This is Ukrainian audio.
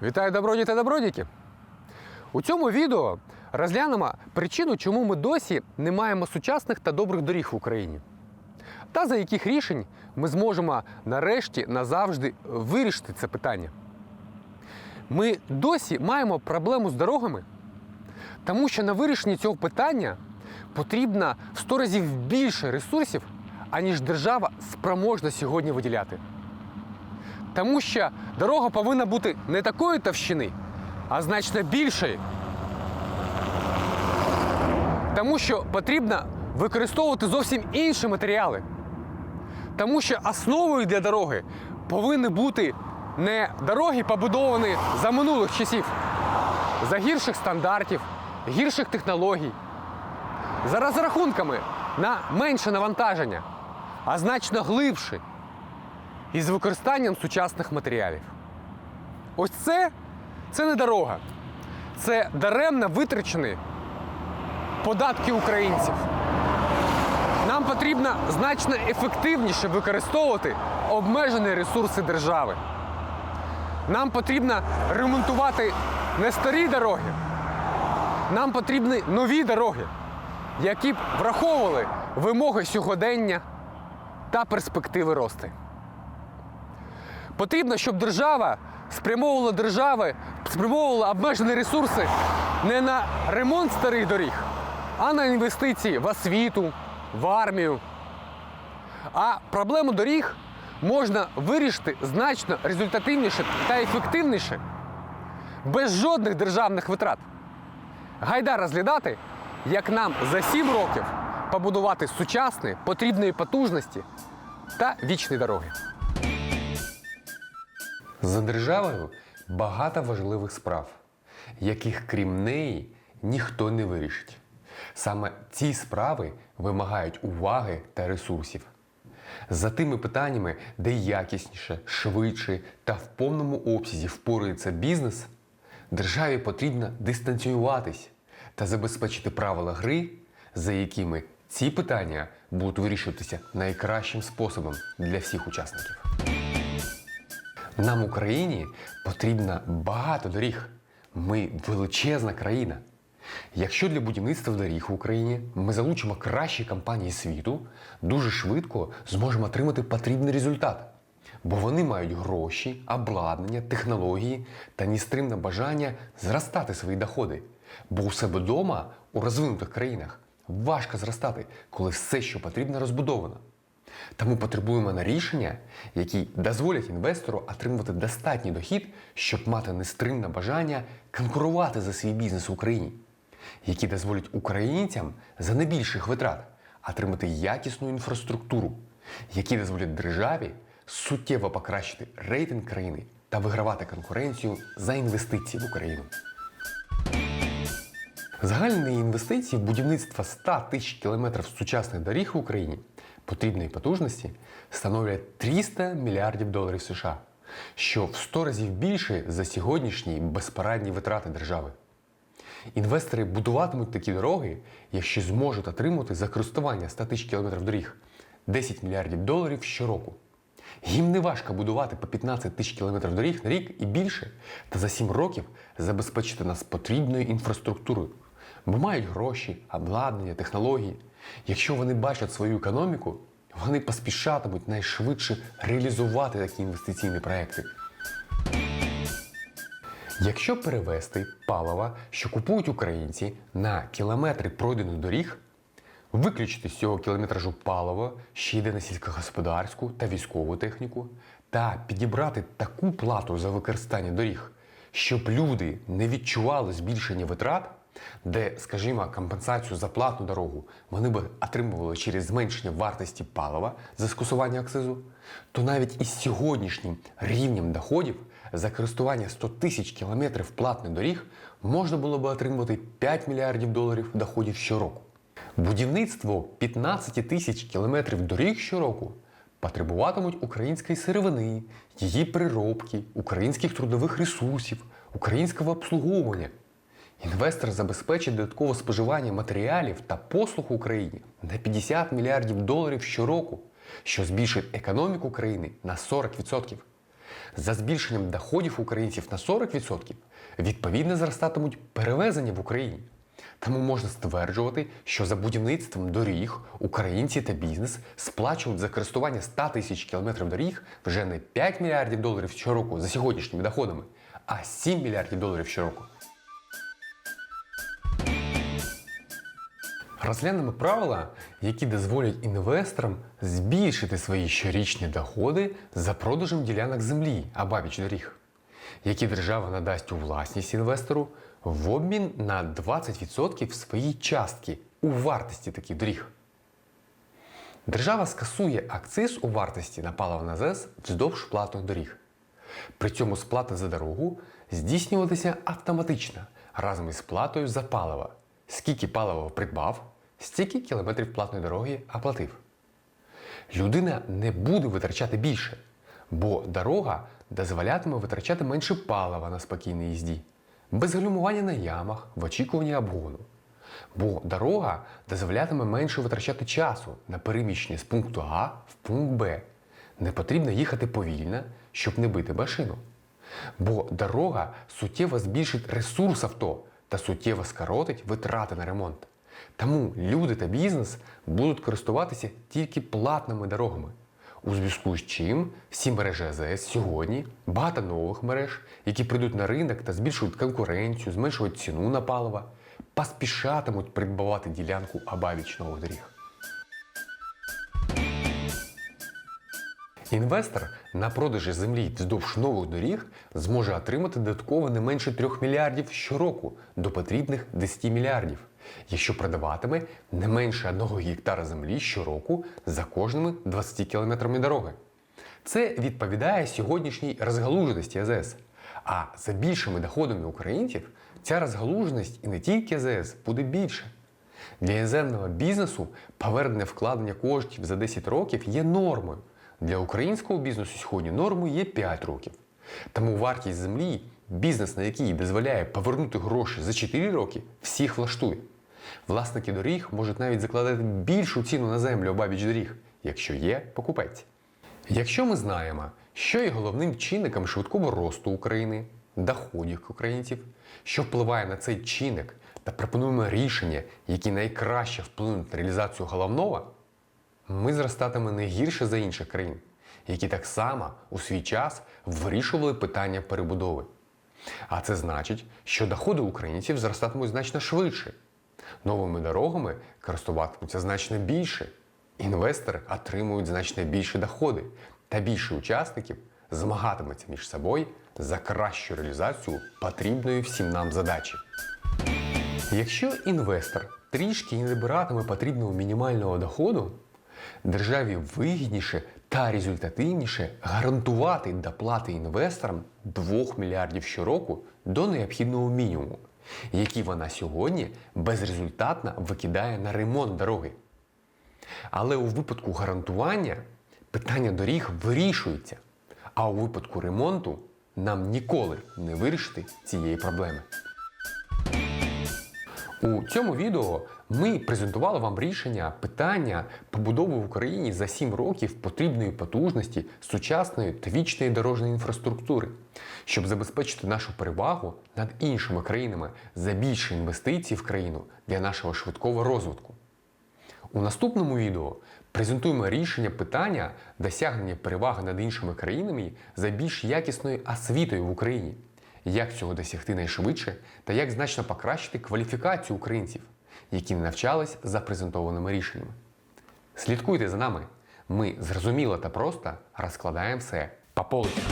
Вітаю, добродії та добродійки! У цьому відео розглянемо причину, чому ми досі не маємо сучасних та добрих доріг в Україні. Та за яких рішень ми зможемо нарешті назавжди вирішити це питання. Ми досі маємо проблему з дорогами, тому що на вирішенні цього питання потрібно в 100 разів більше ресурсів, аніж держава спроможна сьогодні виділяти. Тому що дорога повинна бути не такої товщини, а значно більшої. Тому що потрібно використовувати зовсім інші матеріали. Тому що основою для дороги повинні бути не дороги, побудовані за минулих часів, за гірших стандартів, гірших технологій, за розрахунками на менше навантаження, а значно глибші, і з використанням сучасних матеріалів. Ось це не дорога. Це даремно витрачені податки українців. Нам потрібно значно ефективніше використовувати обмежені ресурси держави. Нам потрібно ремонтувати не старі дороги. Нам потрібні нові дороги, які б враховували вимоги сьогодення та перспективи росту. Потрібно, щоб держава спрямовувала обмежені ресурси не на ремонт старих доріг, а на інвестиції в освіту, в армію. А проблему доріг можна вирішити значно результативніше та ефективніше, без жодних державних витрат. Гайда розглядати, як нам за 7 років побудувати сучасні, потрібної потужності та вічні дороги. За державою багато важливих справ, яких крім неї ніхто не вирішить. Саме ці справи вимагають уваги та ресурсів. За тими питаннями, де якісніше, швидше та в повному обсязі впорається бізнес, державі потрібно дистанціюватись та забезпечити правила гри, за якими ці питання будуть вирішуватися найкращим способом для всіх учасників. Нам, Україні, потрібно багато доріг. Ми величезна країна. Якщо для будівництва доріг в Україні ми залучимо кращі компанії світу, дуже швидко зможемо отримати потрібний результат. Бо вони мають гроші, обладнання, технології та нестримне бажання зростати свої доходи. Бо у себе вдома, у розвинутих країнах, важко зростати, коли все, що потрібно, розбудовано. Тому потребуємо на рішення, які дозволять інвестору отримувати достатній дохід, щоб мати нестримне бажання конкурувати за свій бізнес в Україні, які дозволять українцям за небільших витрат отримати якісну інфраструктуру, які дозволять державі суттєво покращити рейтинг країни та вигравати конкуренцію за інвестиції в Україну. Загальні інвестиції в будівництво 100 тисяч кілометрів сучасних доріг в Україні потрібної потужності становлять 300 мільярдів доларів США, що в 100 разів більше за сьогоднішні безпорадні витрати держави. Інвестори будуватимуть такі дороги, якщо зможуть отримати за користування 100 тисяч кілометрів доріг 10 мільярдів доларів щороку. Їм не важко будувати по 15 тисяч кілометрів доріг на рік і більше, та за 7 років забезпечити нас потрібною інфраструктурою. Бо мають гроші, обладнання, технології. Якщо вони бачать свою економіку, вони поспішатимуть найшвидше реалізувати такі інвестиційні проекти. Якщо перевести паливо, що купують українці, на кілометри пройдених доріг, виключити з цього кілометражу паливо, що йде на сільськогосподарську та військову техніку, та підібрати таку плату за використання доріг, щоб люди не відчували збільшення витрат, де, скажімо, компенсацію за платну дорогу вони б отримували через зменшення вартості палива за скасування акцизу, то навіть із сьогоднішнім рівнем доходів за користування 100 тисяч кілометрів платних доріг можна було б отримувати 5 мільярдів доларів доходів щороку. Будівництво 15 тисяч кілометрів доріг щороку потребуватимуть української сировини, її переробки, українських трудових ресурсів, українського обслуговування. Інвестор забезпечить додаткове споживання матеріалів та послуг в Україні на 50 мільярдів доларів щороку, що збільшить економіку країни на 40%. За збільшенням доходів українців на 40% відповідно зростатимуть перевезення в Україні. Тому можна стверджувати, що за будівництвом доріг українці та бізнес сплачують за користування 100 тисяч кілометрів доріг вже не 5 мільярдів доларів щороку за сьогоднішніми доходами, а 7 мільярдів доларів щороку. Розглянемо правила, які дозволять інвесторам збільшити свої щорічні доходи за продажем ділянок землі обабіч доріг, які держава надасть у власність інвестору в обмін на 20% своєї частки у вартості таких доріг. Держава скасує акциз у вартості на паливо на ЗЕС вздовж платних доріг. При цьому сплата за дорогу здійснюватися автоматично разом із сплатою за паливо. Скільки палива придбав, стільки кілометрів платної дороги оплатив. Людина не буде витрачати більше, бо дорога дозволятиме витрачати менше палива на спокійній їзді, без гальмування на ямах в очікуванні обгону. Бо дорога дозволятиме менше витрачати часу на переміщення з пункту А в пункт Б. Не потрібно їхати повільно, щоб не бити машину. Бо дорога суттєво збільшить ресурс авто та суттєво скоротить витрати на ремонт. Тому люди та бізнес будуть користуватися тільки платними дорогами. У зв'язку з чим всі мережі АЗС сьогодні, багато нових мереж, які прийдуть на ринок та збільшують конкуренцію, зменшують ціну на паливо, поспішатимуть придбавати ділянку обабіч нових доріг. Інвестор на продажі землі вздовж нових доріг зможе отримати додатково не менше 3 мільярдів щороку до потрібних 10 мільярдів, якщо продаватиме не менше 1 гектара землі щороку за кожними 20 кілометрами дороги. Це відповідає сьогоднішній розгалуженості АЗС. А за більшими доходами українців ця розгалуженість і не тільки АЗС буде більше. Для іноземного бізнесу повернення вкладення коштів за 10 років є нормою. Для українського бізнесу сьогодні нормою є 5 років. Тому вартість землі, бізнес на який дозволяє повернути гроші за 4 роки, всіх влаштує. Власники доріг можуть навіть закладати більшу ціну на землю обабіч доріг, якщо є покупець. Якщо ми знаємо, що є головним чинником швидкого росту України, доходів українців, що впливає на цей чинник, та пропонуємо рішення, які найкраще вплинуть на реалізацію головного, ми зростатиме не гірше за інших країн, які так само у свій час вирішували питання перебудови. А це значить, що доходи українців зростатимуть значно швидше. Новими дорогами користуватимуться значно більше. Інвестори отримують значно більші доходи, та більше учасників змагатимуться між собою за кращу реалізацію потрібної всім нам задачі. Якщо інвестор трішки не набиратиме потрібного мінімального доходу, державі вигідніше та результативніше гарантувати доплати інвесторам 2 мільярдів щороку до необхідного мінімуму, який вона сьогодні безрезультатно викидає на ремонт дороги. Але у випадку гарантування питання доріг вирішується, а у випадку ремонту нам ніколи не вирішити цієї проблеми. У цьому відео ми презентували вам рішення питання побудови в Україні за 7 років потрібної потужності сучасної та вічної дорожньої інфраструктури, щоб забезпечити нашу перевагу над іншими країнами за більше інвестицій в країну для нашого швидкого розвитку. У наступному відео презентуємо рішення питання досягнення переваги над іншими країнами за більш якісною освітою в Україні. Як цього досягти найшвидше та як значно покращити кваліфікацію українців, які не навчались за презентованими рішеннями. Слідкуйте за нами. Ми зрозуміло та просто розкладаємо все по полицях.